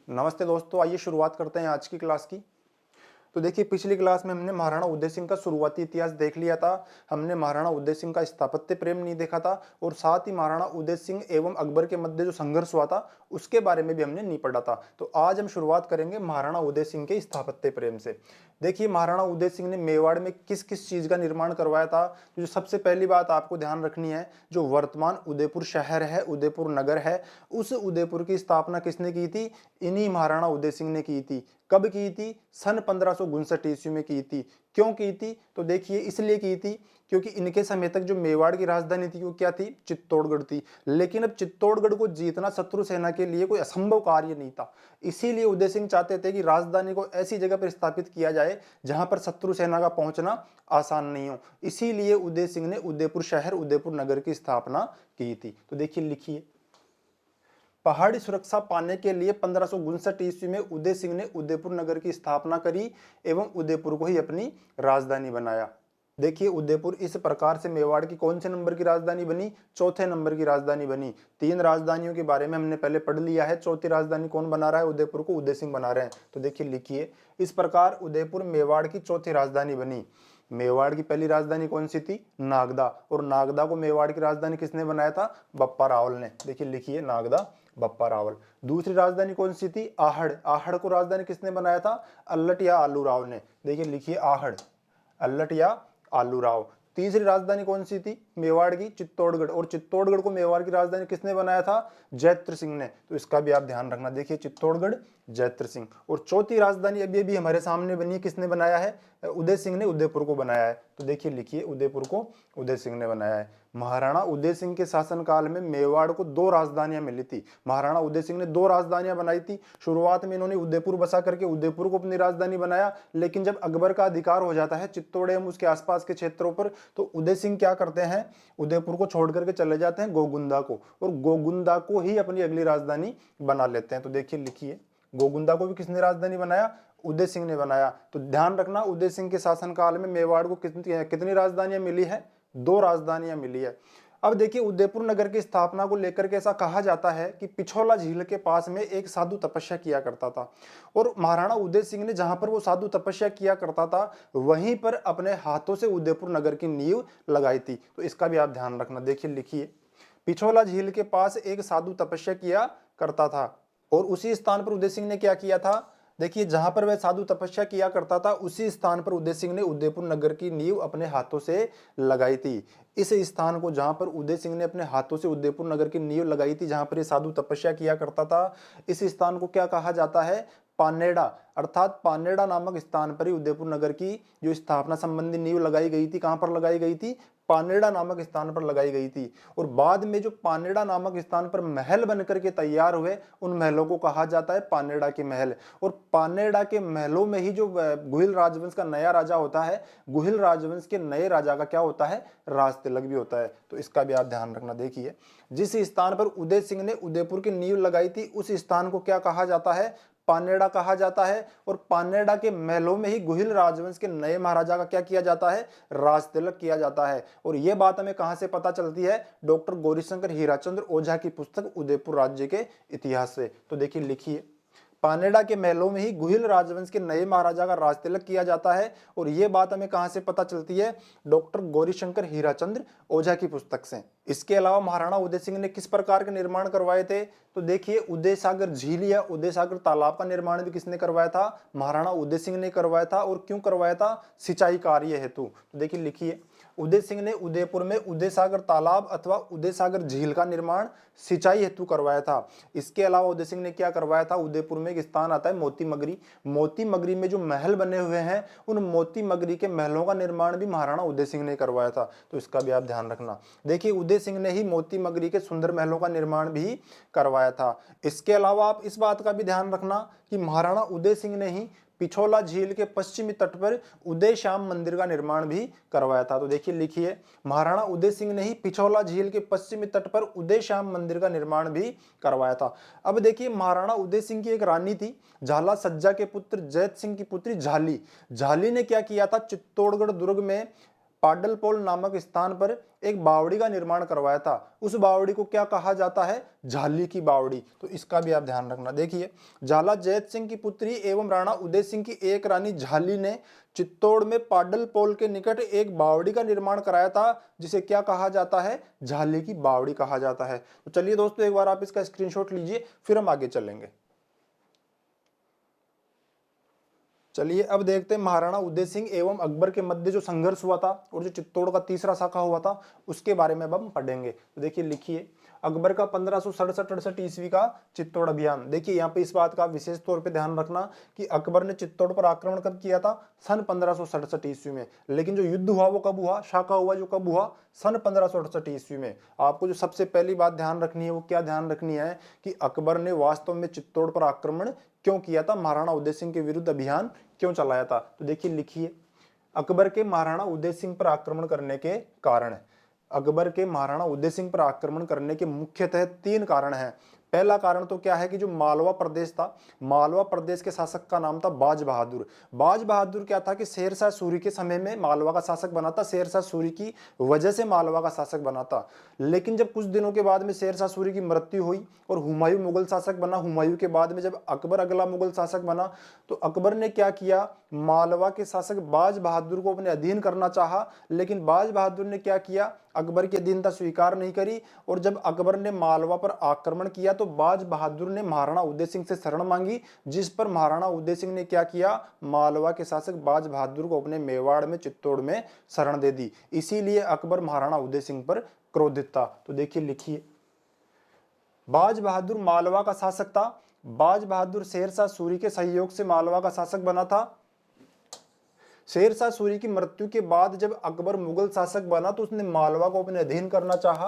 नमस्ते दोस्तों, आइए शुरुआत करते हैं आज की क्लास की। तो देखिए, पिछली क्लास में हमने महाराणा उदय सिंह का शुरुआती इतिहास देख लिया था। हमने महाराणा उदय सिंह का स्थापत्य प्रेम नहीं देखा था और साथ ही महाराणा उदय सिंह एवं अकबर के मध्य जो संघर्ष हुआ था उसके बारे में भी हमने नहीं पढ़ा था। तो आज हम शुरुआत करेंगे महाराणा उदय सिंह के स्थापत्य प्रेम से। देखिए, महाराणा उदय सिंह ने मेवाड़ में किस किस चीज का निर्माण करवाया था। जो सबसे पहली बात आपको ध्यान रखनी है, जो वर्तमान उदयपुर शहर है, उदयपुर नगर है, उस उदयपुर की स्थापना किसने की थी? इन्हीं महाराणा उदय सिंह ने की थी। कब की थी? सन 1559 ईस्वी में की थी। क्यों की थी? तो देखिए, इसलिए की थी क्योंकि इनके समय तक जो मेवाड़ की राजधानी थी वो क्या थी? चित्तौड़गढ़ थी। लेकिन अब चित्तौड़गढ़ को जीतना शत्रु सेना के लिए कोई असंभव कार्य नहीं था। इसीलिए उदय सिंह चाहते थे कि राजधानी को ऐसी जगह पर स्थापित किया जाए जहां पर शत्रु सेना का पहुंचना आसान नहीं हो। इसीलिए उदय सिंह ने उदयपुर शहर, उदयपुर नगर की स्थापना की थी। तो देखिए, लिखिए, पहाड़ी सुरक्षा पाने के लिए 1559 ईस्वी में उदय सिंह ने उदयपुर नगर की स्थापना करी एवं उदयपुर को ही अपनी राजधानी बनाया। देखिए, उदयपुर इस प्रकार से मेवाड़ की कौन से नंबर की राजधानी बनी? चौथे नंबर की राजधानी बनी। तीन राजधानियों के बारे में हमने पहले पढ़ लिया है। चौथी राजधानी कौन बना रहा है? उदयपुर को उदय सिंह बना रहे हैं। तो देखिए, लिखिए, इस प्रकार उदयपुर मेवाड़ की चौथी राजधानी बनी। मेवाड़ की पहली राजधानी कौन सी थी? नागदा। और नागदा को मेवाड़ की राजधानी किसने बनाया था? बप्पा रावल ने। देखिए, लिखिए, नागदा, बप्पा रावल। दूसरी राजधानी कौन सी थी? आहड़। आहड़ को राजधानी किसने बनाया था? अल्लट या आलू राव ने। देखिए, लिखिए, आहड़, अल्लट या आलू राव। तीसरी राजधानी कौन सी थी मेवाड़ की? चित्तौड़गढ़। और चित्तौड़गढ़ को मेवाड़ की राजधानी किसने बनाया था? जैत्र सिंह ने। तो इसका भी आप ध्यान रखना। देखिए, चित्तौड़गढ़, जैत्र सिंह। और चौथी राजधानी अभी अभी हमारे सामने बनी है, किसने बनाया है? उदय सिंह ने उदयपुर को बनाया है। तो देखिए, लिखिए, उदयपुर को उदय सिंह ने बनाया है। महाराणा उदय सिंह के शासनकाल में मेवाड़ को दो राजधानियां मिली थी। महाराणा उदय सिंह ने दो राजधानियां बनाई थी। शुरुआत में इन्होंने उदयपुर बसा करके उदयपुर को अपनी राजधानी बनाया, लेकिन जब अकबर का अधिकार हो जाता है चित्तौड़ एवं उसके आसपास के क्षेत्रों पर, तो उदय सिंह क्या करते हैं? उदयपुर को छोड़ करके चले जाते हैं गोगुंदा को, और गोगुंदा को ही अपनी अगली राजधानी बना लेते हैं। तो देखिए, लिखिए, गोगुंदा को भी किसने राजधानी बनाया? उदय सिंह ने बनाया। तो ध्यान रखना, उदय सिंह के शासनकाल में मेवाड़ को कितनी राजधानियां मिली है? दो राजधानियां मिली है। अब देखिए, उदयपुर नगर की स्थापना को लेकर के ऐसा कहा जाता है कि पिछोला झील के पास में एक साधु तपस्या किया करता था, और महाराणा उदय सिंह ने जहां पर वो साधु तपस्या किया करता था वहीं पर अपने हाथों से उदयपुर नगर की नींव लगाई थी। तो इसका भी आप ध्यान रखना। देखिए, लिखिए, पिछोला झील के पास एक साधु तपस्या किया करता था, और उसी स्थान पर उदय सिंह ने क्या किया था? देखिए, जहां पर वह साधु तपस्या किया करता था उसी स्थान पर उदय सिंह ने उदयपुर नगर की नींव अपने हाथों से लगाई थी। इस स्थान को, जहां पर उदय सिंह ने अपने हाथों से उदयपुर नगर की नींव लगाई थी, जहां पर ये साधु तपस्या किया करता था, इस स्थान को क्या कहा जाता है? पानेड़ा। अर्थात पानेड़ा नामक स्थान पर ही उदयपुर नगर की जो स्थापना संबंधी नींव लगाई गई थी, कहां पर लगाई गई थी? पानेड़ा नामक स्थान पर लगाई गई थी। और बाद में जो पानेड़ा नामक स्थान पर महल बनकर के तैयार हुए, उन महलों को कहा जाता है पानेड़ा के महल। और पानेड़ा के महलों में ही जो गुहिल राजवंश का नया राजा होता है, गुहिल राजवंश के नए राजा का क्या होता है? राज तिलक भी होता है। तो इसका भी आप ध्यान रखना। देखिए, जिस स्थान पर उदय सिंह ने उदयपुर की नींव लगाई थी उस स्थान को क्या कहा जाता है? पानेड़ा कहा जाता है। और पानेड़ा के महलों में ही गुहिल राजवंश के नए महाराजा का क्या किया जाता है? राज तिलक किया जाता है। और यह बात हमें कहां से पता चलती है? डॉक्टर गौरीशंकर हीराचंद्र ओझा की पुस्तक उदयपुर राज्य के इतिहास से। तो देखिए, लिखिए, पानेड़ा के महलों में ही गुहिल राजवंश के नए महाराजा का राज तिलक किया जाता है। और यह बात हमें कहां से पता चलती है? डॉक्टर गौरीशंकर हीराचंद्र ओझा की पुस्तक से। इसके अलावा महाराणा उदय सिंह ने किस प्रकार के निर्माण करवाए थे? तो देखिए, उदय सागर झील या उदय सागर तालाब का निर्माण भी किसने करवाया था? महाराणा उदय सिंह ने करवाया था। और क्यों करवाया था? सिंचाई कार्य हेतु। तो देखिए, लिखिए, उदय सिंह ने उदयपुर में उदय सागर तालाब अथवा उदय सागर झील का निर्माण सिंचाई हेतु करवाया था। इसके अलावा उदय सिंह ने क्या करवाया था? उदयपुर में एक स्थान आता है मोती मगरी। मोती मगरी में जो महल बने हुए हैं, उन मोती मगरी के महलों का निर्माण भी महाराणा उदय सिंह ने करवाया था। तो इसका भी आप ध्यान रखना। देखिए, उदय सिंह ने ही मोती मगरी के सुंदर महलों का निर्माण भी करवाया था। इसके अलावा आप इस बात का भी ध्यान रखना कि महाराणा उदय सिंह ने ही पिछोला झील के पश्चिमी तट पर उदय श्याम मंदिर का निर्माण भी करवाया था। तो देखिए, लिखिए, महाराणा उदय सिंह ने ही पिछोला झील के पश्चिमी तट पर उदय श्याम मंदिर का निर्माण भी करवाया था। अब देखिए, महाराणा उदय सिंह की एक रानी थी, झाला सज्जा के पुत्र जैत सिंह की पुत्री झाली। झाली ने क्या किया था? चित्तौड़गढ़ दुर्ग में पाडलपोल नामक स्थान पर एक बावड़ी का निर्माण करवाया था। उस बावड़ी को क्या कहा जाता है? झाली की बावड़ी। तो इसका भी आप ध्यान रखना। देखिए, झाला जैत सिंह की पुत्री एवं राणा उदय सिंह की एक रानी झाली ने चित्तौड़ में पाडलपोल के निकट एक बावड़ी का निर्माण कराया था, जिसे क्या कहा जाता है? झाली की बावड़ी कहा जाता है। तो चलिए दोस्तों, एक बार आप इसका स्क्रीनशॉट लीजिए, फिर हम आगे चलेंगे। चलिए अब देखते हैं महाराणा उदय सिंह एवं अकबर के मध्य जो संघर्ष हुआ था और जो चित्तौड़ का तीसरा शाखा हुआ था, उसके बारे में अब हम पढ़ेंगे। तो देखिए, लिखिए, अकबर का 1567-68 ईस्वी का चित्तौड़ अभियान। देखिए यहाँ पे इस बात का विशेष तौर पे ध्यान रखना कि अकबर ने चित्तौड़ पर आक्रमण कब किया था? सन 1567 ईस्वी में। लेकिन जो युद्ध हुआ वो कब हुआ? शाखा हुआ जो कब हुआ? सन 1568 ईस्वी में। आपको जो सबसे पहली बात ध्यान रखनी है वो क्या ध्यान रखनी है कि अकबर ने वास्तव में चित्तौड़ पर आक्रमण क्यों किया था, महाराणा उदय सिंह के विरुद्ध अभियान क्यों चलाया था। तो देखिए, लिखिए, अकबर के महाराणा उदय सिंह पर आक्रमण करने के कारण। अकबर के महाराणा उदय सिंह पर आक्रमण करने के मुख्यतः 3 कारण हैं। पहला कारण तो क्या है कि जो मालवा प्रदेश था, मालवा प्रदेश के शासक का नाम था बाज बहादुर। बाज बहादुर क्या था कि शेरशाह सूरी के समय में मालवा का शासक बना था, शेरशाह सूरी की वजह से मालवा का शासक बना था। लेकिन जब कुछ दिनों के बाद में शेरशाह सूरी की मृत्यु हुई और हुमायूं मुगल शासक बना, हुमायूं के बाद में जब अकबर अगला मुगल शासक बना, तो अकबर ने क्या किया? मालवा के शासक बाज बहादुर को अपने अधीन करना चाहा, लेकिन बाज बहादुर ने क्या किया? अकबर की अधीनता स्वीकार नहीं करी। और जब अकबर ने मालवा पर आक्रमण किया तो बाज बहादुर ने महाराणा उदय सिंह से शरण मांगी, जिस पर महाराणा उदय सिंह ने क्या किया? मालवा के शासक बाज बहादुर को अपने मेवाड़ में, चित्तौड़ में शरण दे दी। इसीलिए अकबर महाराणा उदय सिंह पर क्रोधित था। तो देखिए, लिखिए, बाज बहादुर मालवा का शासक था। बाज बहादुर शेरशाह सूरी के सहयोग से मालवा का शासक बना था। शेरशाह सूरी की मृत्यु के बाद जब अकबर मुगल शासक बना तो उसने मालवा को अपने अधीन करना चाहा,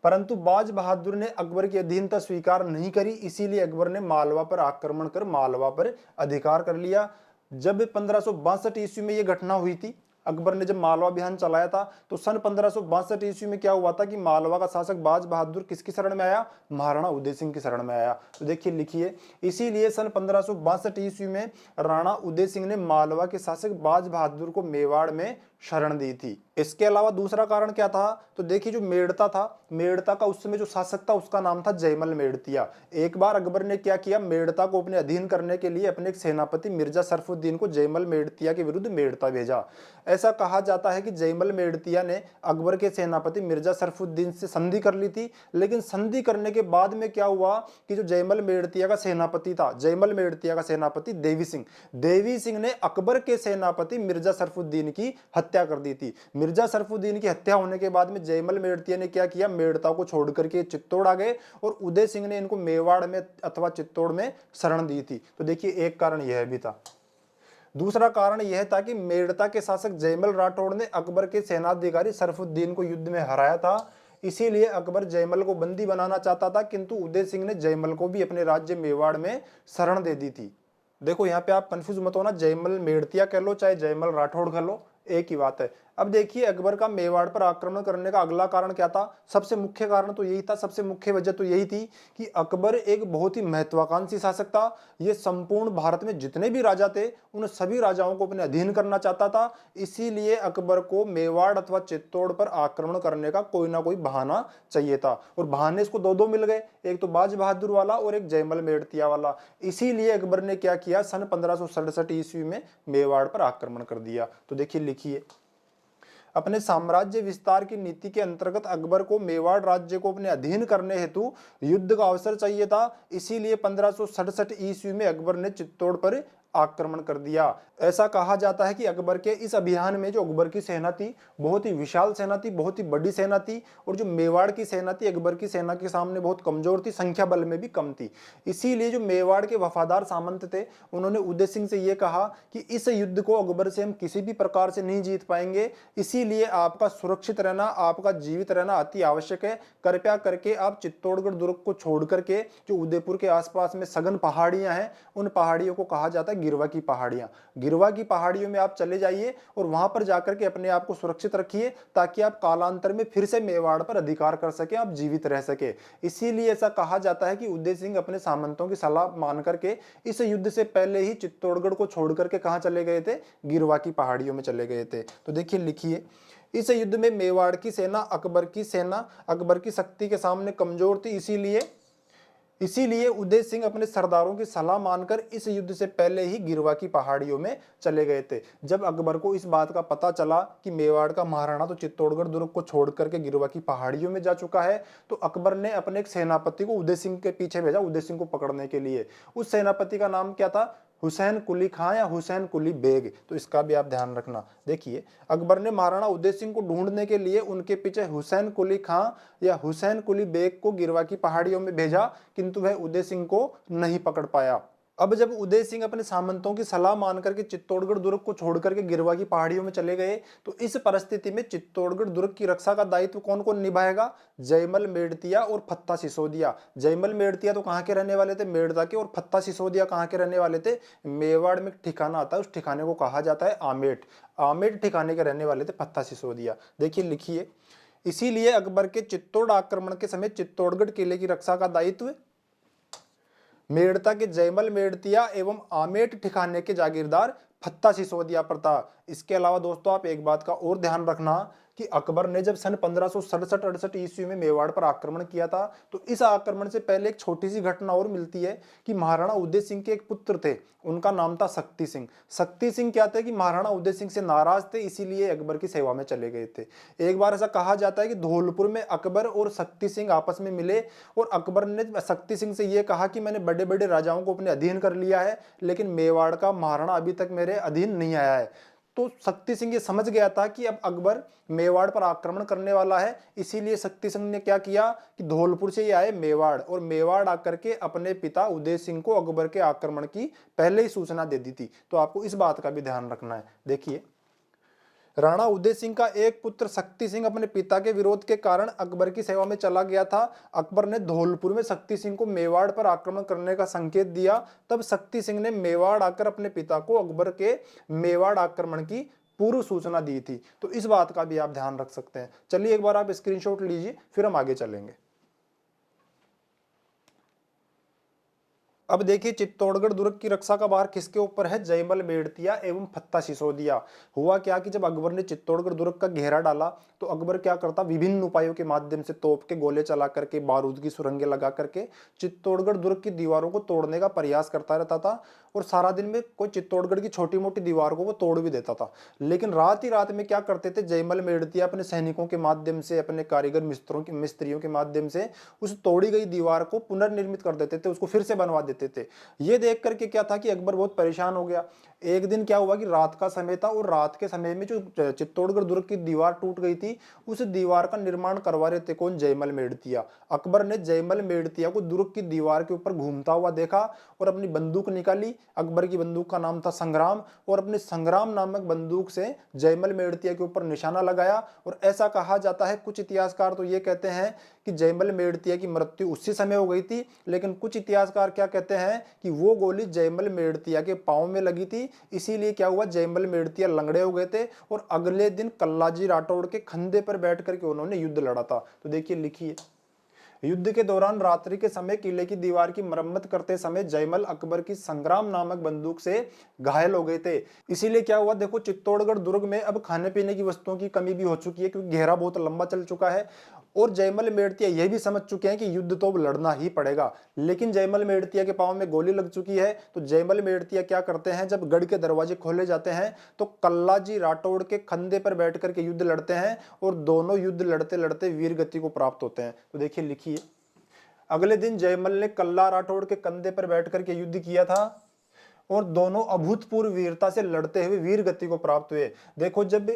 परंतु बाज बहादुर ने अकबर की अधीनता स्वीकार नहीं करी। इसीलिए अकबर ने मालवा पर आक्रमण कर मालवा पर अधिकार कर लिया। जब 1562 ईस्वी में यह घटना हुई थी, अकबर ने जब मालवा अभियान चलाया था, तो सन 1562 ईस्वी में क्या हुआ था कि मालवा का शासक बाज बहादुर किसकी शरण में आया? महाराणा उदय सिंह की शरण में आया। तो देखिए, लिखिए, इसीलिए सन 1562 ईस्वी में राणा उदय सिंह ने मालवा के शासक बाज बहादुर को मेवाड़ में शरण दी थी। इसके अलावा दूसरा कारण क्या था? तो देखिए, जो मेड़ता था, मेड़ता का उस समय जो शासक था उसका नाम था जयमल मेड़तिया। एक बार अकबर ने क्या किया? मेड़ता को अपने अधीन करने के लिए अपने एक सेनापति मिर्जा सरफुद्दीन को जयमल मेड़तिया के विरुद्ध मेड़ता भेजा। ऐसा कहा जाता है कि जयमल मेड़तिया ने अकबर के सेनापति मिर्जा सरफुद्दीन से संधि कर ली थी। लेकिन संधि करने के बाद में क्या हुआ कि जो जयमल मेड़तिया का सेनापति था, जयमल मेड़तिया का सेनापति देवी सिंह ने अकबर के सेनापति मिर्जा सरफुद्दीन की हत्या कर दी थी। मिर्जा सरफुद्दीन की हत्या होने के बाद में जयमल मेड़तिया ने क्या किया? मेड़ता को छोड़ करके चित्तौड़ आ गए और उदय सिंह ने इनको मेवाड़ में अथवा चित्तौड़ में शरण दी थी। तो देखिए, एक कारण यह भी था। दूसरा कारण यह था कि मेड़ता के शासक जयमल राठौड़ ने अकबर के सेनाधिकारी सरफुद्दीन को युद्ध में हराया था। इसीलिए अकबर जयमल को बंदी बनाना चाहता था, किंतु उदय सिंह ने जयमल को भी अपने राज्य मेवाड़ में शरण दे दी थी। देखो, यहाँ पे आप कंफ्यूज मत होना, जयमल मेड़तिया कह लो चाहे जयमल राठौड़ कह लो, एक ही बात है। अब देखिए, अकबर का मेवाड़ पर आक्रमण करने का अगला कारण क्या था? सबसे मुख्य कारण तो यही था, सबसे मुख्य वजह तो यही थी कि अकबर एक बहुत ही महत्वाकांक्षी शासक था। ये संपूर्ण भारत में जितने भी राजा थे उन सभी राजाओं को अपने अधीन करना चाहता था। इसीलिए अकबर को मेवाड़ अथवा चित्तौड़ पर आक्रमण करने का कोई ना कोई बहाना चाहिए था, और बहाने इसको दो मिल गए, एक तो बाज बहादुर वाला और एक जयमल मेड़तिया वाला। इसीलिए अकबर ने क्या किया? सन 1567 ईस्वी में मेवाड़ पर आक्रमण कर दिया। तो देखिए, लिखिए, अपने साम्राज्य विस्तार की नीति के अंतर्गत अकबर को मेवाड़ राज्य को अपने अधीन करने हेतु युद्ध का अवसर चाहिए था। इसीलिए 1567 ईस्वी में अकबर ने चित्तौड़ पर आक्रमण कर दिया। ऐसा कहा जाता है कि अकबर के इस अभियान में जो अकबर की सेना थी बहुत ही विशाल सेना थी, बहुत ही बड़ी सेना थी, और जो मेवाड़ की सेना थी अकबर की सेना के सामने बहुत कमजोर थी, संख्या बल में भी कम थी। इसीलिए जो मेवाड़ के वफादार सामंत थे उन्होंने उदय सिंह से यह कहा कि इस युद्ध को अकबर से हम किसी भी प्रकार से नहीं जीत पाएंगे, इसीलिए आपका सुरक्षित रहना, आपका जीवित रहना अति आवश्यक है। कृपया करके आप चित्तौड़गढ़ दुर्ग को छोड़ करके जो उदयपुर के आसपास में सघन पहाड़ियां हैं उन पहाड़ियों को कहा जाता है गिरवा की पहाड़ियां। गिरवा की पहाड़ियों में आप चले जाइए और वहां पर जाकर के अपने आप को सुरक्षित रखिए, ताकि आप कालांतर में फिर से मेवाड़ पर अधिकार कर सके, आप जीवित रह सके। इसीलिए ऐसा कहा जाता है कि उदय सिंह अपने सामंतों की सलाह मान करके इस युद्ध से पहले ही चित्तौड़गढ़ को छोड़ करके कहां चले गए थे? गिरवा की पहाड़ियों में चले गए थे। तो देखिए लिखिए, इस युद्ध में मेवाड़ की सेना अकबर की शक्ति के सामने कमजोर थी, इसीलिए उदय सिंह अपने सरदारों की सलाह मानकर इस युद्ध से पहले ही गिरवा की पहाड़ियों में चले गए थे। जब अकबर को इस बात का पता चला कि मेवाड़ का महाराणा तो चित्तौड़गढ़ दुर्ग को छोड़ करके गिरवा की पहाड़ियों में जा चुका है, तो अकबर ने अपने एक सेनापति को उदय सिंह के पीछे भेजा, उदय सिंह को पकड़ने के लिए। उस सेनापति का नाम क्या था? हुसैन कुली खां या हुसैन कुली बेग। तो इसका भी आप ध्यान रखना। देखिए, अकबर ने महाराणा उदय सिंह को ढूंढने के लिए उनके पीछे हुसैन कुली खां या हुसैन कुली बेग को गिरवा की पहाड़ियों में भेजा, किंतु वह उदय सिंह को नहीं पकड़ पाया। अब जब उदय सिंह अपने सामंतों की सलाह मान करके चित्तौड़गढ़ दुर्ग को छोड़ करके गिरवा की पहाड़ियों में चले गए, तो इस परिस्थिति में चित्तौड़गढ़ दुर्ग की रक्षा का दायित्व कौन कौन निभाएगा? जयमल मेड़तिया और फत्ता सिसोदिया। जयमल मेड़तिया तो कहाँ के रहने वाले थे? मेड़ता के। और फत्ता सिसोदिया कहाँ के रहने वाले थे? मेवाड़ में ठिकाना आता है, उस ठिकाने को कहा जाता है आमेट। आमेट ठिकाने के रहने वाले थे फत्ता सिसोदिया। देखिए लिखिए, इसीलिए अकबर के चित्तौड़ आक्रमण के समय चित्तौड़गढ़ किले की रक्षा का दायित्व मेड़ता के जयमल मेड़तिया एवं आमेट ठिकाने के जागीरदार फत्ता सिसोदिया पर था। इसके अलावा दोस्तों आप एक बात का और ध्यान रखना कि अकबर ने जब सन 1567-68 ईस्वी में मेवाड़ पर आक्रमण किया था, तो इस आक्रमण से पहले एक छोटी सी घटना और मिलती है कि महाराणा उदय सिंह के एक पुत्र थे, उनका नाम था शक्ति सिंह। शक्ति सिंह क्या थे कि महाराणा उदय सिंह से नाराज थे, इसीलिए अकबर की सेवा में चले गए थे। एक बार ऐसा कहा जाता है कि धौलपुर में अकबर और शक्ति सिंह आपस में मिले और अकबर ने शक्ति सिंह से यह कहा कि मैंने बड़े बड़े राजाओं को अपने अधीन कर लिया है, लेकिन मेवाड़ का महाराणा अभी तक मेरे अधीन नहीं आया है। तो शक्ति सिंह ये समझ गया था कि अब अकबर मेवाड़ पर आक्रमण करने वाला है, इसीलिए शक्ति सिंह ने क्या किया कि धौलपुर से ये आए मेवाड़, और मेवाड़ आकर के अपने पिता उदय सिंह को अकबर के आक्रमण की पहले ही सूचना दे दी थी। तो आपको इस बात का भी ध्यान रखना है। देखिए, राणा उदय सिंह का एक पुत्र शक्ति सिंह अपने पिता के विरोध के कारण अकबर की सेवा में चला गया था। अकबर ने धौलपुर में शक्ति सिंह को मेवाड़ पर आक्रमण करने का संकेत दिया। तब शक्ति सिंह ने मेवाड़ आकर अपने पिता को अकबर के मेवाड़ आक्रमण की पूर्व सूचना दी थी। तो इस बात का भी आप ध्यान रख सकते हैं। चलिए एक बार आप स्क्रीनशॉट लीजिए, फिर हम आगे चलेंगे। अब देखिए, चित्तौड़गढ़ दुर्ग की रक्षा का भार किसके ऊपर है? जयमल मेड़तिया एवं फत्ता सिसोदिया। हुआ क्या कि जब अकबर ने चित्तौड़गढ़ दुर्ग का घेरा डाला, तो अकबर क्या करता? विभिन्न उपायों के माध्यम से तोप के गोले चला करके, बारूद की सुरंगें लगा करके चित्तौड़गढ़ दुर्ग की दीवारों को तोड़ने का प्रयास करता रहता था। और सारा दिन में कोई चित्तौड़गढ़ की छोटी मोटी दीवार को वो तोड़ भी देता था। लेकिन रात ही रात में क्या करते थे? जयमल मेड़तिया अपने सैनिकों के माध्यम से, अपने कारीगर मिस्त्रियों के माध्यम से उस तोड़ी गई दीवार को पुनर्निर्मित कर देते थे, उसको फिर से बनवा देते थे। ये देख करके क्या था कि अकबर बहुत परेशान हो गया। एक दिन क्या हुआ कि रात का समय था, और रात के समय में जो चित्तौड़गढ़ दुर्ग की दीवार टूट गई थी, उस दीवार का निर्माण करवा रहे थे कौन? जयमल मेड़तिया। अकबर ने जयमल मेड़तिया को दुर्ग की दीवार के ऊपर घूमता हुआ देखा और अपनी बंदूक निकाली। अकबर की बंदूक का नाम था संग्राम, और अपने संग्राम नामक बंदूक से जयमल मेड़तिया के ऊपर निशाना लगाया। और ऐसा कहा जाता है, कुछ इतिहासकार तो ये कहते हैं कि जयमल मेड़तिया की मृत्यु उसी समय हो गई थी, लेकिन कुछ इतिहासकार क्या कहते हैं कि वो गोली जयमल मेड़तिया के पांव में लगी थी। इसीलिए क्या हुआ, जयमल मेड़तिया लंगड़े हो गए थे और अगले दिन कल्लाजी राठौड़ के कंधे पर बैठ करके उन्होंने युद्ध लड़ा था। तो देखिए लिखिए, युद्ध के दौरान रात्रि के समय किले की दीवार की मरम्मत करते समय जयमल अकबर की संग्राम नामक बंदूक से घायल हो गए थे। इसीलिए क्या हुआ, देखो चित्तौड़गढ़ दुर्ग में अब खाने पीने की वस्तुओं की कमी भी हो चुकी है, क्योंकि घेरा बहुत लंबा चल चुका है। और जयमल मेड़तिया यह भी समझ चुके हैं कि युद्ध तो अब लड़ना ही पड़ेगा। लेकिन जयमल मेड़तिया के पांव में गोली लग चुकी है। तो जयमल मेड़तिया क्या करते हैं, जब गढ़ के दरवाजे खोले जाते हैं तो कल्लाजी राठौड़ के कंधे पर बैठ करके युद्ध लड़ते हैं, और दोनों युद्ध लड़ते लड़ते वीर गति को प्राप्त होते हैं। तो देखिए लिखिए, अगले दिन जयमल ने कल्ला राठौड़ के कंधे पर बैठ करके युद्ध किया था, और दोनों अभूतपूर्व वीरता से लड़ते हुए वीर गति को प्राप्त हुए। देखो, जब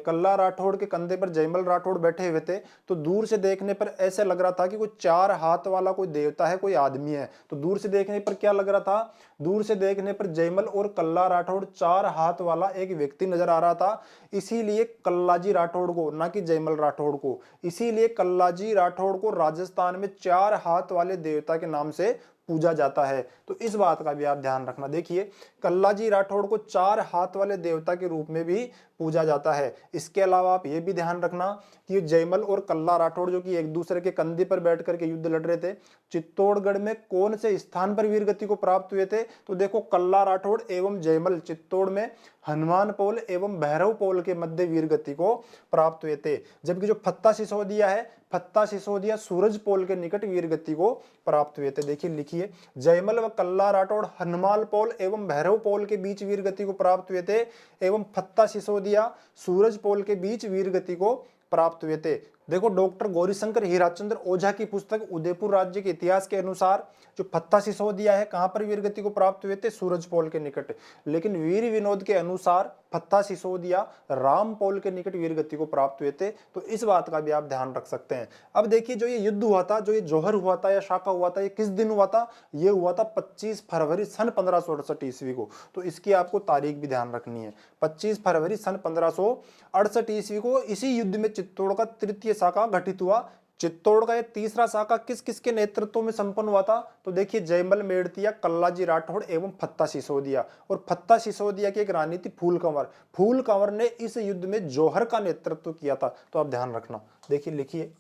कल्ला राठौड़ के कंधे पर जयमल राठौड़ बैठे हुए थे, तो दूर से देखने पर ऐसे लग रहा था कि कोई 4 हाथ वाला कोई देवता है, कोई आदमी है। तो दूर से देखने पर क्या लग रहा था? दूर से देखने पर जयमल और कल्ला राठौड़ 4 हाथ वाला एक व्यक्ति नजर आ रहा था। इसीलिए कल्लाजी राठौड़ को, ना कि जयमल राठौड़ को, इसीलिए कल्लाजी राठौड़ को राजस्थान में 4 हाथ वाले देवता के नाम से पूजा जाता है। तो इस बात का भी आप ध्यान रखना। देखिए कल्लाजी राठौड़ को 4 हाथ वाले देवता के रूप में भी पूजा जाता है। इसके अलावा आप ये भी ध्यान रखना कि जयमल और कल्ला राठौड़ जो कि एक दूसरे के कंधे पर बैठ करके युद्ध लड़ रहे थे, चित्तौड़गढ़ में कौन से स्थान पर वीरगति को प्राप्त हुए थे? तो देखो कल्ला राठौड़ एवं जयमल चित्तौड़ में हनुमान पोल एवं भैरव पोल के मध्य वीरगति को प्राप्त हुए थे। जबकि जो फत्ता सिसोदिया है, फत्ता सिसोदिया सूरज पोल के निकट वीरगति को प्राप्त हुए थे। देखिए लिखिए, जयमल व कल्ला राठौड़ हनुमान पोल एवं भैरव पोल के बीच वीरगति को प्राप्त हुए थे एवं फत्ता सिसोदिया सूरज पोल के बीच वीरगति को प्राप्त हुए थे। देखो डॉक्टर गौरीशंकर हीराचंद्र ओझा की पुस्तक उदयपुर राज्य के इतिहास के अनुसार जो फत्ता सिसोदिया है कहां पर वीरगति को प्राप्त हुए थे? सूरज पोल के निकट। लेकिन वीर विनोद के अनुसार फत्ता सिसोदिया राम पोल के निकट वीरगति को प्राप्त हुए थे। तो इस बात का भी आप ध्यान रख सकते हैं। अब देखिए जो ये युद्ध हुआ था, जो ये जौहर हुआ था या शाखा हुआ था, ये किस दिन हुआ था? ये हुआ था 25 फरवरी सन 1568 ईस्वी को। तो इसकी आपको तारीख भी ध्यान रखनी है। 25 फरवरी सन 1568 ईस्वी को इसी युद्ध में चित्तौड़ का तृतीय शाखा घटित हुआ। चित्तौड़ का ये तीसरा शाखा किस किस के नेतृत्व में संपन्न हुआ था? तो देखिए जयमल मेड़तिया, कल्लाजी राठौड़ एवं फत्ता सिसोदिया। और फत्ता सिसोदिया की एक रानी थी फूल कंवर। फूल कंवर ने इस युद्ध में जौहर का नेतृत्व किया था। तो आप ध्यान रखना। देखिए लिखिए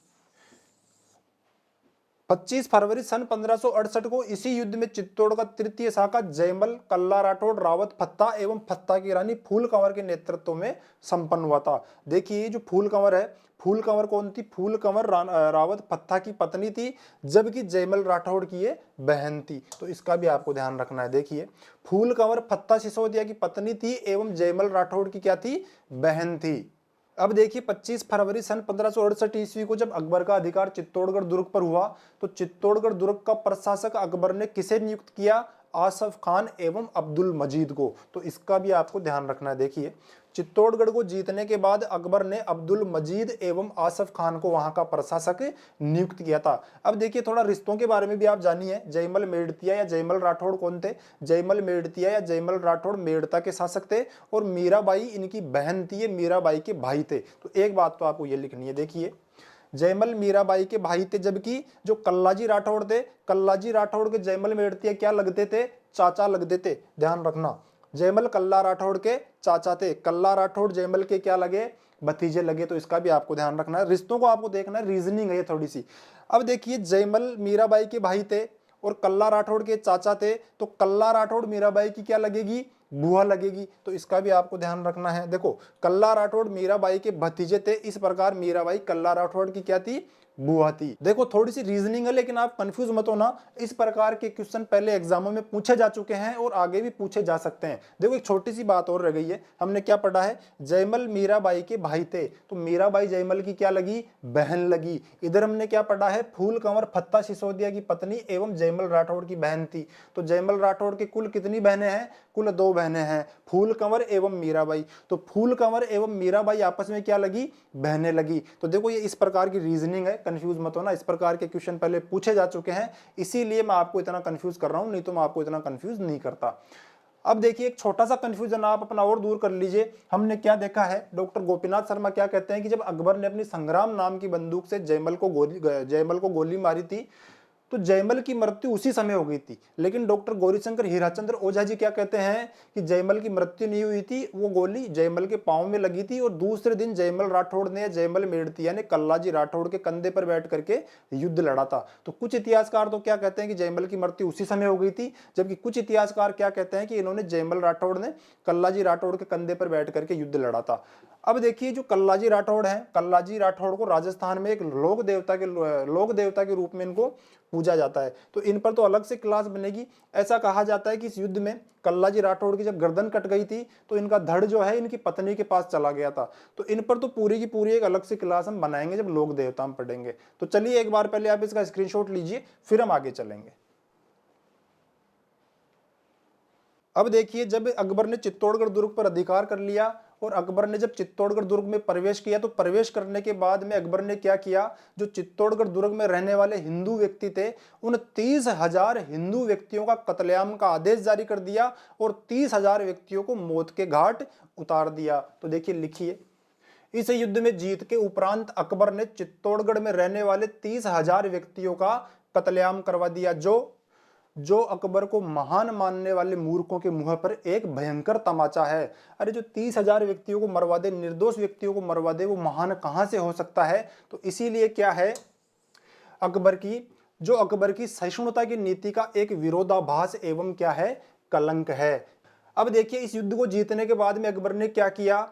25 फरवरी सन 1568 को इसी युद्ध में चित्तौड़ का तृतीय शाखा जयमल, कल्ला राठौड़, रावत, फत्ता एवं फत्ता की रानी फूल कंवर के नेतृत्व में संपन्न हुआ था। देखिए जो फूल कंवर है, फूल कंवर कौन थी? फूल कंवर रावत फत्ता की पत्नी थी, जबकि जयमल राठौड़ की ये बहन थी। तो इसका भी आपको ध्यान रखना है। देखिए फूल कंवर फत्ता सिसोदिया की पत्नी थी एवं जयमल राठौड़ की क्या थी? बहन थी। अब देखिए 25 फरवरी सन 1568 ईस्वी को जब अकबर का अधिकार चित्तौड़गढ़ दुर्ग पर हुआ, तो चित्तौड़गढ़ दुर्ग का प्रशासक अकबर ने किसे नियुक्त किया? आसफ खान एवं अब्दुल मजीद को। तो इसका भी आपको ध्यान रखना है। देखिए चित्तौड़गढ़ को जीतने के बाद अकबर ने अब्दुल मजीद एवं आसफ खान को वहां का प्रशासक नियुक्त किया था। अब देखिए थोड़ा रिश्तों के बारे में भी आप जानिए। जयमल मेड़तिया या जयमल राठौड़ कौन थे? जयमल मेड़तिया या जयमल राठौड़ मेड़ता के शासक थे और मीराबाई इनकी बहन थी, ये मीराबाई के भाई थे। तो एक बात तो आपको ये लिखनी है। देखिए जयमल मीराबाई के भाई थे, जबकि जो कल्लाजी राठौड़ थे, कल्लाजी राठौड़ के जयमल मेड़तिया क्या लगते थे? चाचा लगते थे। ध्यान रखना, जयमल कल्ला राठौड़ के चाचा थे, कल्ला राठौड़ जयमल के क्या लगे? भतीजे लगे। तो इसका भी आपको ध्यान रखना है। रिश्तों को आपको देखना है, रीजनिंग है ये थोड़ी सी। अब देखिए जयमल मीराबाई के भाई थे और कल्ला राठौड़ के चाचा थे, तो कल्ला राठौड़ मीराबाई की क्या लगेगी? बुआ लगेगी। तो इसका भी आपको ध्यान रखना है। देखो कल्ला राठौड़ मीराबाई के भतीजे थे, इस प्रकार मीराबाई कल्ला राठौड़ की क्या थी? बुआ थी। देखो थोड़ी सी रीजनिंग है, लेकिन आप कंफ्यूज मत होना। इस प्रकार के क्वेश्चन पहले एग्जामों में पूछे जा चुके हैं और आगे भी पूछे जा सकते हैं। देखो एक छोटी सी बात और रह गई है। हमने क्या पढ़ा है? जयमल मीराबाई के भाई थे, तो मीराबाई जयमल की क्या लगी? बहन लगी। इधर हमने क्या पढ़ा है? फूल कंवर फत्ता सिसोदिया की पत्नी एवं जयमल राठौड़ की बहन थी। तो जयमल राठौड़ के कुल कितनी बहनें हैं? कुल 2 बहनें हैं, फूल कंवर एवं मीराबाई। तो फूल कंवर एवं मीराबाई आपस में क्या लगी? बहनें लगी। तो देखो ये इस प्रकार की रीजनिंग है, कंफ्यूज मत होना। इस प्रकार के क्वेश्चन पहले पूछे जा चुके हैं, इसीलिए मैं आपको इतना कंफ्यूज कर रहा हूं, नहीं तो मैं आपको इतना कंफ्यूज नहीं करता। अब देखिए एक छोटा सा कंफ्यूजन आप अपना और दूर कर लीजिए। हमने क्या देखा है? डॉक्टर गोपीनाथ शर्मा क्या कहते हैं कि जब अकबर ने अपनी संग्राम नाम की बंदूक से जयमल को गोली मारी थी, तो जयमल की मृत्यु उसी समय हो गई थी। लेकिन डॉक्टर गौरीशंकर हीराचंद्र ओझा जी क्या कहते हैं कि जयमल की मृत्यु नहीं हुई थी, वो गोली जयमल के पांव में लगी थी और दूसरे दिन जयमल राठौड़ ने, जयमल मेड़तिया ने कल्लाजी राठौड़ के कंधे पर बैठ करके युद्ध लड़ा था। तो कुछ इतिहासकार तो क्या कहते हैं कि जयमल की मृत्यु उसी समय हो गई थी, जबकि कुछ इतिहासकार क्या कहते हैं कि इन्होंने जयमल राठौड़ ने कल्लाजी राठौड़ के कंधे पर बैठ करके युद्ध लड़ा था। अब देखिए जो कल्लाजी राठौड़ है, कल्लाजी राठौड़ को राजस्थान में एक लोक देवता के रूप में इनको पूजा जाता है। तो इन पर तो अलग से क्लास बनेगी। ऐसा कहा जाता है कि इस युद्ध में कल्लाजी राठौड़ की जब गर्दन कट गई थी, तो इनका धड़ जो है इनकी पत्नी के पास चला गया था। तो इन पर तो पूरी की पूरी एक अलग से क्लास हम बनाएंगे जब लोक देवता हम पढ़ेंगे। तो चलिए एक बार पहले आप इसका स्क्रीनशॉट लीजिए, फिर हम आगे चलेंगे। अब देखिए जब अकबर ने चित्तौड़गढ़ दुर्ग पर अधिकार कर लिया और अकबर ने जब चित्तौड़गढ़ दुर्ग में प्रवेश किया, तो प्रवेश करने के बाद में अकबर ने क्या किया? जो चित्तौड़गढ़ दुर्ग में रहने वाले हिंदू व्यक्ति थे, उन 30,000 हिंदू व्यक्तियों का कत्लेआम का आदेश जारी कर दिया और 30,000 व्यक्तियों को मौत के घाट उतार दिया। तो देखिए लिखिए, इस युद्ध में जीत के उपरांत अकबर ने चित्तौड़गढ़ में रहने वाले 30,000 व्यक्तियों का कत्लेआम करवा दिया। जो जो अकबर को महान मानने वाले मूर्खों के मुंह पर एक भयंकर तमाचा है। अरे जो 30,000 व्यक्तियों को मरवा दे, निर्दोष व्यक्तियों को मरवा दे, वो महान कहां से हो सकता है। तो इसीलिए क्या है, अकबर की सहिष्णुता की नीति का एक विरोधाभास एवं क्या है, कलंक है। अब देखिए इस युद्ध को जीतने के बाद में अकबर ने क्या किया,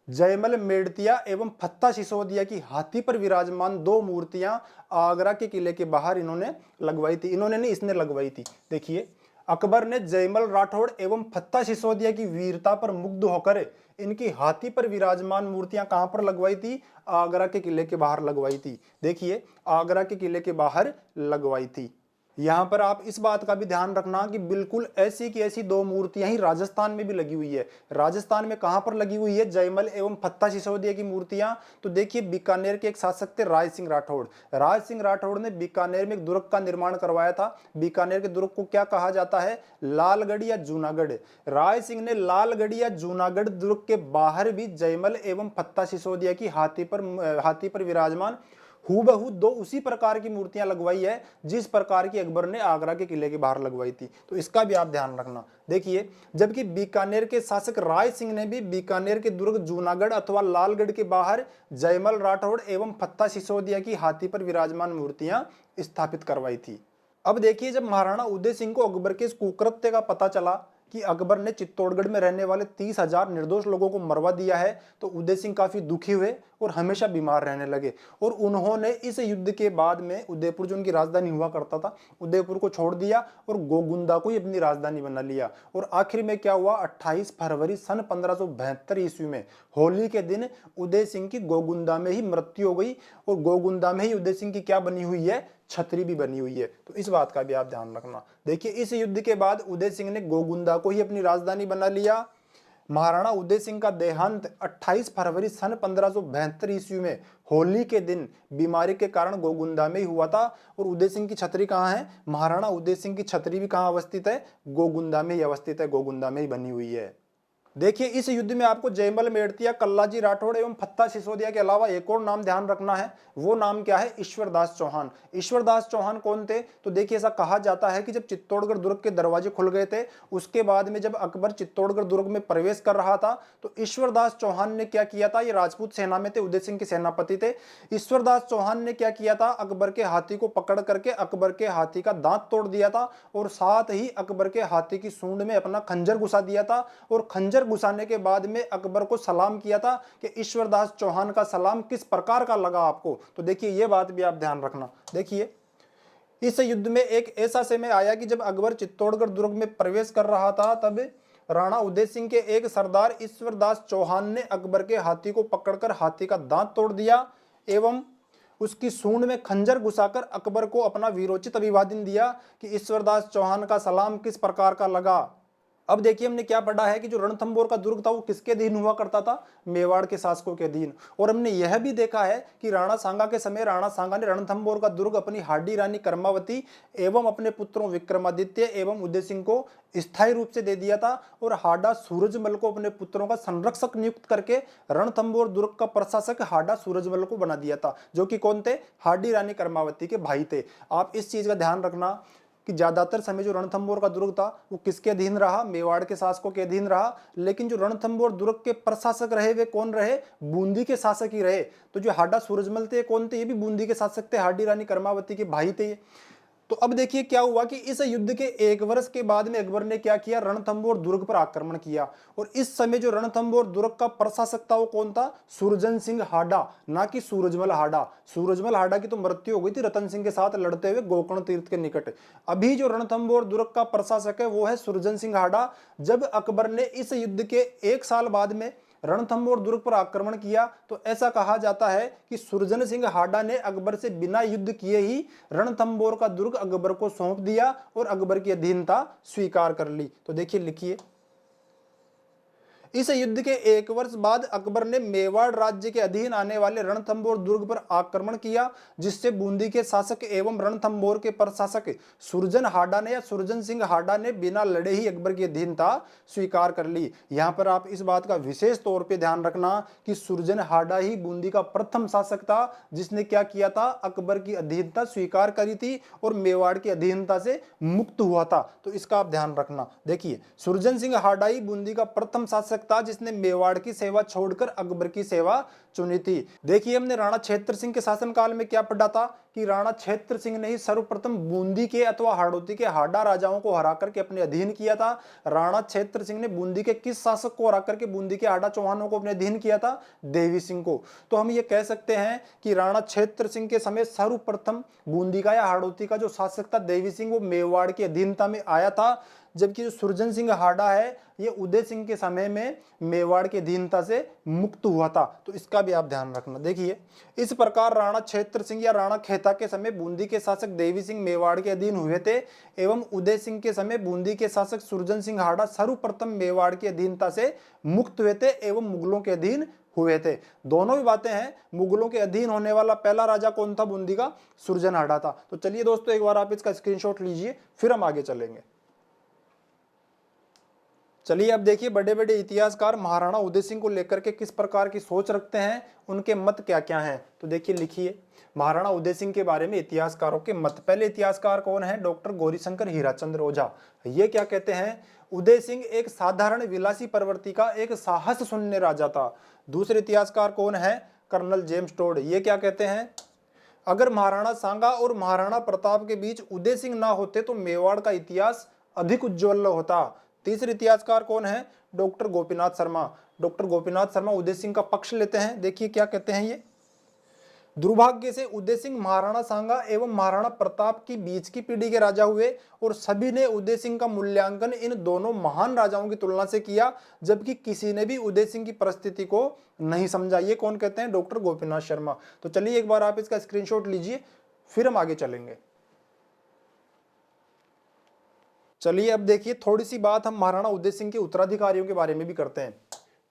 जयमल मेड़तिया एवं फत्ता सिसोदिया की हाथी पर विराजमान 2 मूर्तियां आगरा के किले के बाहर इन्होंने लगवाई थी। इन्होंने नहीं, इसने लगवाई थी। देखिए अकबर ने जयमल राठौड़ एवं फत्ता सिसोदिया की वीरता पर मुग्ध होकर इनकी हाथी पर विराजमान मूर्तियां कहां पर लगवाई थी, आगरा के किले के बाहर लगवाई थी। देखिए आगरा के किले के बाहर लगवाई थी। यहां पर आप इस बात का भी ध्यान रखना कि बिल्कुल ऐसी की ऐसी 2 मूर्तियां ही राजस्थान में भी लगी हुई है। राजस्थान में कहां पर लगी हुई है, जयमल एवं फत्ता सिसोदिया की मूर्तियां। तो देखिए बीकानेर के एक शासक थे राय सिंह राठौड़। राय सिंह राठौड़ ने बीकानेर में एक दुर्ग का निर्माण करवाया था। बीकानेर के दुर्ग को क्या कहा जाता है, लालगढ़ या जूनागढ़। राय सिंह ने लालगढ़ या जूनागढ़ दुर्ग के बाहर भी जयमल एवं फत्ता सिसोदिया की हाथी पर विराजमान हूबहू 2 उसी प्रकार की मूर्तियां लगवाई है जिस प्रकार की अकबर ने आगरा के किले के बाहर लगवाई थी। तो इसका भी आप ध्यान रखना। देखिए जबकि बीकानेर के शासक राय सिंह ने भी बीकानेर के दुर्ग जूनागढ़ अथवा लालगढ़ के बाहर जयमल राठौड़ एवं फत्ता सिसोदिया की हाथी पर विराजमान मूर्तियां स्थापित करवाई थी। अब देखिए जब महाराणा उदय सिंह को अकबर के इस कुकृत्य का पता चला कि अकबर ने चित्तौड़गढ़ में रहने वाले 30,000 निर्दोष लोगों को मरवा दिया है, तो उदय सिंह काफी दुखी हुए और हमेशा बीमार रहने लगे। और उन्होंने इस युद्ध के बाद में उदयपुर, जो उनकी राजधानी हुआ करता था, उदयपुर को छोड़ दिया और गोगुंदा को ही अपनी राजधानी बना लिया। और आखिर में क्या हुआ, 28 फरवरी सन 1572 ईस्वी में होली के दिन उदय सिंह की गोगुंदा में ही मृत्यु हो गई। और गोगुंदा में ही उदय सिंह की क्या बनी हुई है, छतरी भी बनी हुई है। तो इस बात का भी आप ध्यान रखना। देखिए इस युद्ध के बाद उदय सिंह ने गोगुंदा को ही अपनी राजधानी बना लिया। महाराणा उदय सिंह का देहांत 28 फरवरी सन 1572 ईस्वी में होली के दिन बीमारी के कारण गोगुंदा में ही हुआ था। और उदय सिंह की छतरी कहाँ है, महाराणा उदय सिंह की छतरी भी कहाँ अवस्थित है, गोगुंदा में ही अवस्थित है, गोगुंदा में ही बनी हुई है। देखिए इस युद्ध में आपको जयमल मेड़तिया, कल्लाजी राठौड़ एवं फत्ता सिसोदिया के अलावा एक और नाम ध्यान रखना है। वो नाम क्या है, ईश्वरदास चौहान। ईश्वरदास चौहान कौन थे, तो देखिए ऐसा कहा जाता है कि जब चित्तौड़गढ़ दुर्ग के दरवाजे खुल गए थे, उसके बाद में जब अकबर चित्तौड़गढ़ दुर्ग में प्रवेश कर रहा था, तो ईश्वरदास चौहान ने क्या किया था, ये राजपूत सेना में थे, उदय सिंह के सेनापति थे। ईश्वरदास चौहान ने क्या किया था, अकबर के हाथी को पकड़ करके अकबर के हाथी का दांत तोड़ दिया था और साथ ही अकबर के हाथी की सूंड में अपना खंजर घुसा दिया था। और खंजर घुसाने के बाद में अकबर को सलाम किया था कि ईश्वरदास चौहान का सलाम किस प्रकार का लगा आपको। तो देखिए यह बात भी आप ध्यान रखना। देखिए इस युद्ध में एक ऐसा समय आया कि जब अकबर चित्तौड़गढ़ दुर्ग में प्रवेश कर रहा था, तब राणा उदय सिंह के एक सरदार ईश्वरदास चौहान ने अकबर के हाथी को पकड़कर हाथी का दांत तोड़ दिया एवं उसकी सूंड में खंजर घुसाकर अकबर को अपना वीरोचित अभिवादन दिया कि ईश्वरदास चौहान का सलाम किस प्रकार का लगा। अब देखिए हमने क्या पढ़ा है कि जो रणथंभौर का दुर्ग था वो किसके अधीन हुआ करता था, मेवाड़ के शासकों के अधीन। और हमने यह भी देखा है कि राणा सांगा के समय राणा सांगा ने रणथंभौर का दुर्ग अपनी हाडी रानी कर्मावती एवं अपने पुत्रों विक्रमादित्य एवं उदय सिंह को स्थायी रूप से दे दिया था। और हाडा सूरजमल को अपने पुत्रों का संरक्षक नियुक्त करके रणथंभौर दुर्ग का प्रशासक हाडा सूरजमल को बना दिया था, जो कि कौन थे, हाडी रानी कर्मावती के भाई थे। आप इस चीज का ध्यान रखना कि ज्यादातर समय जो रणथंभौर का दुर्ग था वो किसके अधीन रहा, मेवाड़ के शासकों के अधीन रहा। लेकिन जो रणथंभौर दुर्ग के प्रशासक रहे वे कौन रहे, बूंदी के शासक ही रहे। तो जो हाडा सूरजमल थे कौन थे, ये भी बूंदी के शासक थे, हाडी रानी कर्मावती के भाई थे। तो अब देखिए क्या हुआ कि इस युद्ध के 1 वर्ष के बाद में अकबर ने क्या किया, रणथंभौर दुर्ग पर आक्रमण किया। और इस समय जो रणथंभौर दुर्ग का प्रशासक था वो कौन था, सुरजन सिंह हाडा, ना कि सूरजमल हाडा। सूरजमल हाडा की तो मृत्यु हो गई थी रतन सिंह के साथ लड़ते हुए गोकर्ण तीर्थ के निकट। अभी जो रणथंभौर दुर्ग का प्रशासक है वो है सुरजन सिंह हाडा। जब अकबर ने इस युद्ध के 1 साल बाद में रणथंभौर दुर्ग पर आक्रमण किया, तो ऐसा कहा जाता है कि सुरजन सिंह हाडा ने अकबर से बिना युद्ध किए ही रणथंभौर का दुर्ग अकबर को सौंप दिया और अकबर की अधीनता स्वीकार कर ली। तो देखिए लिखिए, इस युद्ध के 1 वर्ष बाद अकबर ने मेवाड़ राज्य के अधीन आने वाले रणथंभौर दुर्ग पर आक्रमण किया, जिससे बूंदी के शासक एवं रणथंभौर के प्रशासक सुरजन हाडा ने या सुरजन सिंह हाडा ने बिना लड़े ही अकबर की अधीनता स्वीकार कर ली। यहां पर आप इस बात का विशेष तौर पे ध्यान रखना कि सुरजन हाडा ही बूंदी का प्रथम शासक था जिसने क्या किया था, अकबर की अधीनता स्वीकार करी थी और मेवाड़ की अधीनता से मुक्त हुआ था। तो इसका आप ध्यान रखना। देखिए, सुरजन सिंह हाडा ही बूंदी का प्रथम शासक था जिसने मेवाड़ की सेवा छोड़कर अकबर की सेवा चुनी थी। देखिए, हमने राणा क्षेत्र सिंह के शासनकाल में क्या पढ़ा था कि राणा क्षेत्र सिंह ने ही सर्वप्रथम बूंदी के अथवा हाड़ौती के हाडा राजाओं को हरा करके अपने अधीन किया था। राणा क्षेत्र सिंह ने बूंदी के किस शासक को हरा करके बूंदी के हाडा चौहानों को अपने अधीन किया था? देवी सिंह को। तो हम ये कह सकते हैं कि राणा क्षेत्र सिंह के समय सर्वप्रथम बूंदी का या हाड़ौती का जो शासक था देवी सिंह, वो मेवाड़ की अधीनता में आया था, जबकि जो सुरजन सिंह हाडा है ये उदय सिंह के समय में मेवाड़ की अधीनता से मुक्त हुआ था। तो इसका भी आप ध्यान रखना। देखिए, इस प्रकार राणा क्षेत्र सिंह या राणा खेता के समय बूंदी के शासक देवी सिंह मेवाड़ के अधीन हुए थे एवं उदय सिंह के समय बूंदी के शासक सुरजन सिंह हाडा सर्वप्रथम मेवाड़ की अधीनता से मुक्त हुए थे एवं मुगलों के अधीन हुए थे। दोनों भी बातें हैं। मुगलों के अधीन होने वाला पहला राजा कौन था बूंदी का? सुरजन हाडा था। तो चलिए दोस्तों, एक बार आप इसका स्क्रीनशॉट लीजिए, फिर हम आगे चलेंगे। चलिए अब देखिए, बड़े बड़े इतिहासकार महाराणा उदय सिंह को लेकर के किस प्रकार की सोच रखते हैं, उनके मत क्या क्या हैं। तो देखिए, लिखिए महाराणा उदय सिंह के बारे में इतिहासकारों के मत। पहले इतिहासकार कौन है? डॉक्टर गौरीशंकर हीराचंद्र ओझा। ये क्या कहते हैं? उदय सिंह एक साधारण विलासी प्रवृत्ति का एक साहस शून्य राजा था। दूसरे इतिहासकार कौन है? Colonel James Tod. ये क्या कहते हैं? अगर महाराणा सांगा और महाराणा प्रताप के बीच उदय सिंह ना होते तो मेवाड़ का इतिहास अधिक उज्ज्वल होता। तीसरे इतिहासकार कौन है? डॉक्टर गोपीनाथ शर्मा। डॉक्टर गोपीनाथ शर्मा उदय सिंह का पक्ष लेते हैं। देखिए क्या कहते हैं ये, दुर्भाग्य से उदय सिंह महाराणा सांगा एवं महाराणा प्रताप की बीच की पीढ़ी के राजा हुए और सभी ने उदय सिंह का मूल्यांकन इन दोनों महान राजाओं की तुलना से किया, जबकि किसी ने भी उदय सिंह की परिस्थिति को नहीं समझा। ये कौन कहते हैं? डॉक्टर गोपीनाथ शर्मा। तो चलिए एक बार आप इसका स्क्रीनशॉट लीजिए, फिर हम आगे चलेंगे। चलिए अब देखिए, थोड़ी सी बात हम महाराणा उदय सिंह के उत्तराधिकारियों के बारे में भी करते हैं।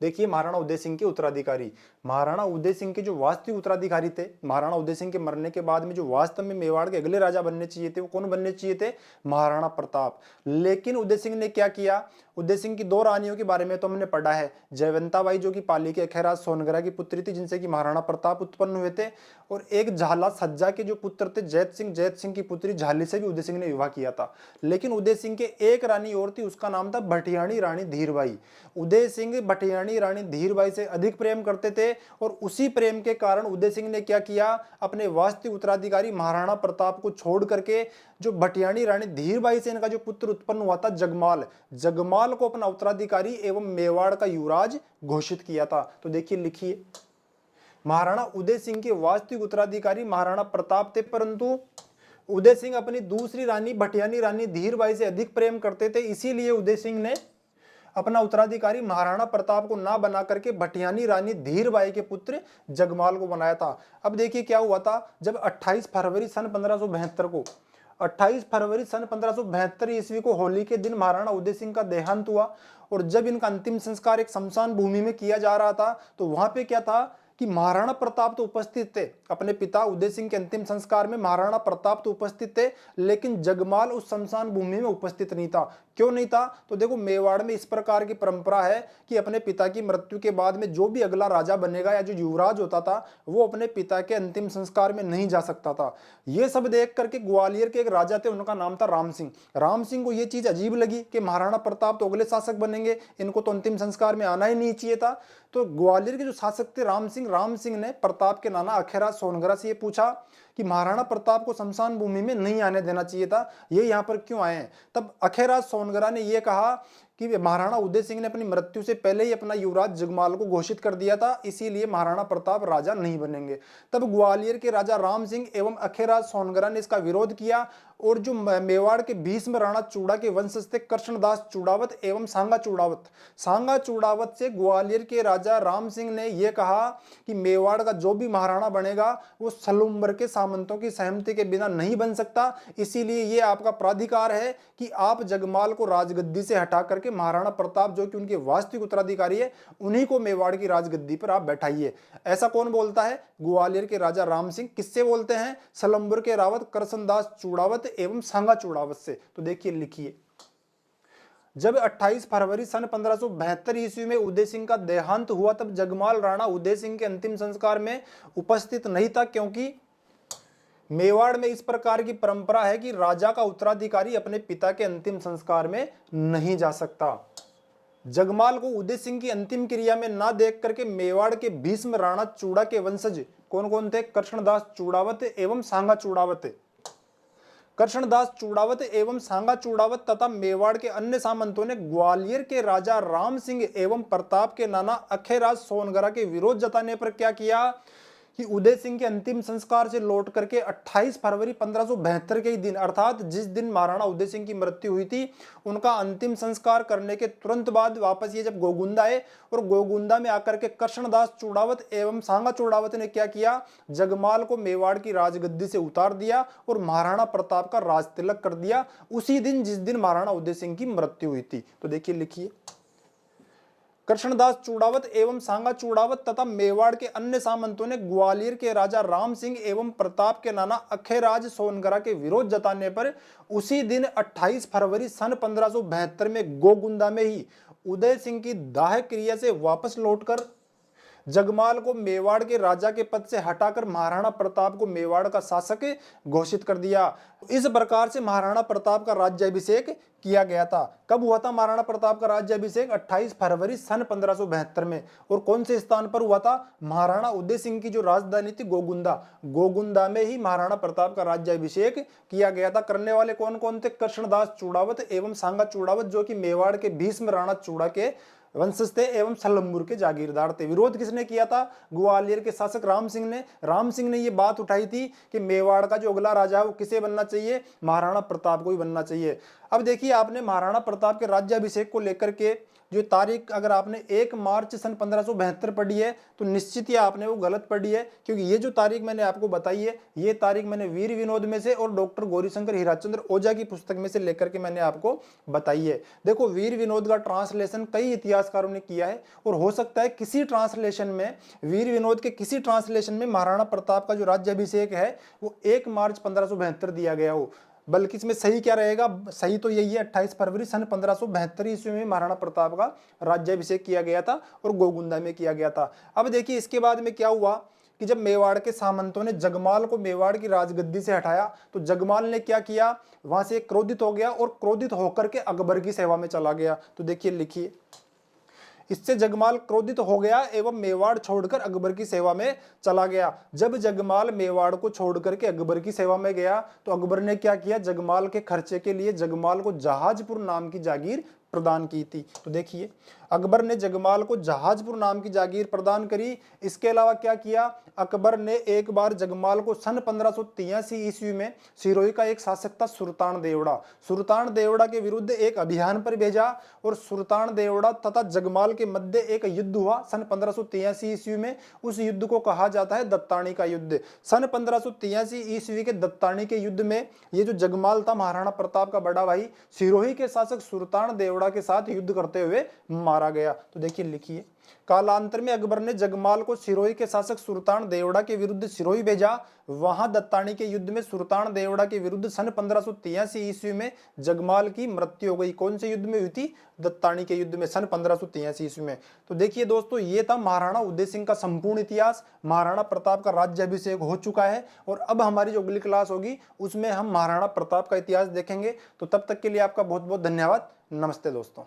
देखिए, महाराणा उदय सिंह के उत्तराधिकारी, महाराणा उदय सिंह के जो वास्तविक उत्तराधिकारी थे, महाराणा उदय सिंह के मरने के बाद में जो वास्तव में मेवाड़ के अगले राजा बनने चाहिए थे, वो कौन बनने चाहिए थे? महाराणा प्रताप। लेकिन उदय सिंह ने क्या किया? उदय सिंह की 2 रानियों के बारे में तो हमने पढ़ा है। जयवंताबाई जो कि पाली के अखेराज सोनगरा की पुत्री थी, जिनसे कि महाराणा प्रताप उत्पन्न हुए थे, और एक झाला सज्जा के जो पुत्र थे जैत सिंह की पुत्री झाली से भी उदय सिंह ने विवाह किया था। लेकिन उदय सिंह के एक रानी और थी, उसका नाम था भटियाणी रानी धीरबाई। उदय सिंह भटियाणी रानी धीरबाई से अधिक प्रेम करते थे और उसी प्रेम के कारण उदय सिंह ने क्या किया? अपने वास्तविक उत्तराधिकारी महाराणा प्रताप को छोड़ करके जो भटियाणी रानी धीरबाई से इनका जो पुत्र उत्पन्न हुआ था जगमाल को अपना उत्तराधिकारी एवं मेवाड़ का युवराज घोषित किया था। तो देखिए, लिखिए, महाराणा उदय सिंह के वास्तविक उत्तराधिकारी महाराणा प्रताप थे, परंतु उदय सिंह अपनी दूसरी रानी भटियाणी रानी धीरबाई से अधिक प्रेम करते थे। इसीलिए उदय सिंह ने अपना उत्तराधिकारी महाराणा प्रताप को ना बना करके भटियाणी रानी धीरबाई के पुत्र जगमाल को बनाया था। अब देखिए क्या हुआ था, जब 28 फरवरी सन 1572 ईस्वी को होली के दिन महाराणा उदय सिंह का देहांत हुआ और जब इनका अंतिम संस्कार एक शमशान भूमि में किया जा रहा था, तो वहां पे क्या था कि महाराणा प्रताप तो उपस्थित थे। अपने पिता उदय सिंह के अंतिम संस्कार में महाराणा प्रताप तो उपस्थित थे, लेकिन जगमाल उस शमशान भूमि में उपस्थित नहीं था। क्यों नहीं था? तो देखो, मेवाड़ में इस प्रकार की परंपरा है कि अपने पिता की मृत्यु के बाद में जो भी अगला राजा बनेगा या जो युवराज होता था, वो अपने पिता के अंतिम संस्कार में नहीं जा सकता था। ये सब देख करके ग्वालियर के एक राजा थे, उनका नाम था राम सिंह। राम सिंह को ये चीज अजीब लगी कि महाराणा प्रताप तो अगले शासक बनेंगे, इनको तो अंतिम संस्कार में आना ही नहीं चाहिए था। तो ग्वालियर के जो शासक थे राम सिंह ने प्रताप के नाना अखेराज सोनगरा से ये पूछा कि महाराणा प्रताप को शमशान भूमि में नहीं आने देना चाहिए था, ये यहाँ पर क्यों आए हैं? तब अखेराज सोनगरा ने ये कहा कि महाराणा उदय सिंह ने अपनी मृत्यु से पहले ही अपना युवराज जगमाल को घोषित कर दिया था, इसीलिए महाराणा प्रताप राजा नहीं बनेंगे। तब ग्वालियर के राजा राम सिंह एवं अखेराज सोनगरा ने इसका विरोध किया और जो मेवाड़ के भीष्म राणा चूड़ा के वंशज थे कृष्णदास चूड़ावत एवं सांगा चूड़ावत से ग्वालियर के राजा राम सिंह ने यह कहा कि मेवाड़ का जो भी महाराणा बनेगा वो सलुम्बर के सामंतों की सहमति के बिना नहीं बन सकता। इसीलिए ये आपका प्राधिकार है कि आप जगमाल को राजगद्दी से हटा करके महाराणा प्रताप जो कि उनके वास्तविक उत्तराधिकारी है उन्हीं को मेवाड़ की राजगद्दी पर आप बैठाइए। ऐसा कौन बोलता है? ग्वालियर के राजा राम सिंह। किससे बोलते हैं? सलम्बुर के रावत करसनदास चूड़ावत एवं सांगा चूड़ावत से। तो देखिए लिखिए, जब 28 फरवरी सन 1572 ईस्वी में उदय सिंह का देहांत हुआ तब जगमाल राणा उदय सिंह के अंतिम संस्कार में उपस्थित नहीं था, क्योंकि मेवाड़ में इस प्रकार की परंपरा है कि राजा का उत्तराधिकारी अपने पिता के अंतिम संस्कार में नहीं जा सकता। जगमाल को उदय सिंह की अंतिम क्रिया में ना देख करके मेवाड़ के भीष्म राणा चूड़ा के वंशज कौन कौन थे? कृष्णदास चूड़ावत एवं सांगा चूड़ावत। कृष्णदास चूड़ावत एवं सांगा चूड़ावत तथा मेवाड़ के अन्य सामंतों ने ग्वालियर के राजा राम सिंह एवं प्रताप के नाना अखेराज सोनगरा के विरोध जताने पर क्या किया कि उदय सिंह के अंतिम संस्कार से लौट करके 28 फरवरी 1572 के दिन अर्थात जिस दिन महाराणा उदय सिंह की मृत्यु हुई थी उनका अंतिम संस्कार करने के तुरंत बाद वापस ये जब गोगुंदा आए और गोगुंदा में आकर के कृष्णदास चूड़ावत एवं सांगा चूड़ावत ने क्या किया? जगमाल को मेवाड़ की राजगद्दी से उतार दिया और महाराणा प्रताप का राज तिलक कर दिया उसी दिन जिस दिन महाराणा उदय सिंह की मृत्यु हुई थी। तो देखिए लिखिए, कृष्णदास चूड़ावत एवं सांगा चूड़ावत तथा मेवाड़ के अन्य सामंतों ने ग्वालियर के राजा राम सिंह एवं प्रताप के नाना अखेराज सोनगरा के विरोध जताने पर उसी दिन 28 फरवरी सन 1572 में गोगुंदा में ही उदय सिंह की दाह क्रिया से वापस लौटकर जगमाल को मेवाड़ के राजा के पद से हटाकर महाराणा प्रताप को मेवाड़ का शासक घोषित कर दिया। इस प्रकार से महाराणा प्रताप का राज्याभिषेक किया गया था। कब हुआ था महाराणा प्रताप का राज्याभिषेक? 28 फरवरी सन 1572 में। और कौन से स्थान पर हुआ था? महाराणा उदय सिंह की जो राजधानी थी गोगुंदा, गोगुंदा में ही महाराणा प्रताप का राज्याभिषेक किया गया था। करने वाले कौन कौन थे? कृष्णदास चूड़ावत एवं सांगा चूड़ावत जो कि मेवाड़ के भीष्म राणा चूड़ा के वंशज थे एवं सलम्बुर के जागीरदार थे। विरोध किसने किया था? ग्वालियर के शासक राम सिंह ने। राम सिंह ने ये बात उठाई थी कि मेवाड़ का जो अगला राजा है वो किसे बनना चाहिए? महाराणा प्रताप को ही बनना चाहिए। अब देखिए, आपने महाराणा प्रताप के राज्याभिषेक को लेकर के जो तारीख अगर आपने 1 मार्च सन 1572 पढ़ी है तो निश्चित ही आपने वो गलत पढ़ी है, क्योंकि ये जो तारीख मैंने आपको बताई है ये तारीख मैंने वीर विनोद में से और डॉक्टर गौरीशंकर हीराचंद्र ओझा की पुस्तक में से लेकर के मैंने आपको बताई है। देखो, वीर विनोद का ट्रांसलेशन कई इतिहासकारों ने किया है और हो सकता है किसी ट्रांसलेशन में, वीर विनोद के किसी ट्रांसलेशन में महाराणा प्रताप का जो राज्याभिषेक है वो 1 मार्च 1572 दिया गया हो। बल्कि इसमें सही क्या रहेगा? सही तो यही है, 28 फरवरी सन 1572 ईस्वी में महाराणा प्रताप का राज्याभिषेक किया गया था और गोगुंदा में किया गया था। अब देखिए, इसके बाद में क्या हुआ कि जब मेवाड़ के सामंतों ने जगमाल को मेवाड़ की राजगद्दी से हटाया तो जगमाल ने क्या किया? वहां से क्रोधित हो गया और क्रोधित होकर के अकबर की सेवा में चला गया। तो देखिए लिखिए, इससे जगमाल क्रोधित हो गया एवं मेवाड़ छोड़कर अकबर की सेवा में चला गया। जब जगमाल मेवाड़ को छोड़कर के अकबर की सेवा में गया तो अकबर ने क्या किया? जगमाल के खर्चे के लिए जगमाल को जहाजपुर नाम की जागीर प्रदान की थी। तो देखिए, अकबर ने जगमाल को जहाजपुर नाम की जागीर प्रदान करी। इसके अलावा क्या किया? अकबर ने एक बार जगमाल को सन 1583 ईस्वी में सिरोही का एक शासक था सुल्तान देवड़ा के विरुद्ध एक अभियान पर भेजा और सुल्तान देवड़ा तथा जगमाल के मध्य एक युद्ध हुआ सन 1583 ईस्वी में। उस युद्ध को कहा जाता है दत्तानी का युद्ध। सन 1583 ईस्वी के दत्तानी के युद्ध में ये जो जगमाल था महाराणा प्रताप का बड़ा भाई सिरोही के शासक सुल्तान देवड़ा के साथ युद्ध करते हुए मारा गया। तो देखिए लिखिए, कालांतर में अकबर ने जगमाल को सिरोही के शासक सुल्तान देवड़ा के विरुद्ध सिरोही भेजा। वहां दत्तानी के युद्ध में सुल्तान देवड़ा के विरुद्ध सन 1583 ईस्वी में जगमाल की मृत्यु हो गई। कौन से युद्ध में हुई थी? दत्तानी के युद्ध में सन 1583 ईस्वी में। तो देखिए दोस्तों, ये था महाराणा उदय सिंह का संपूर्ण इतिहास। महाराणा प्रताप का राज्याभिषेक हो चुका है और अब हमारी जो अगली क्लास होगी उसमें हम महाराणा प्रताप का इतिहास देखेंगे। तो तब तक के लिए आपका बहुत बहुत धन्यवाद। नमस्ते दोस्तों।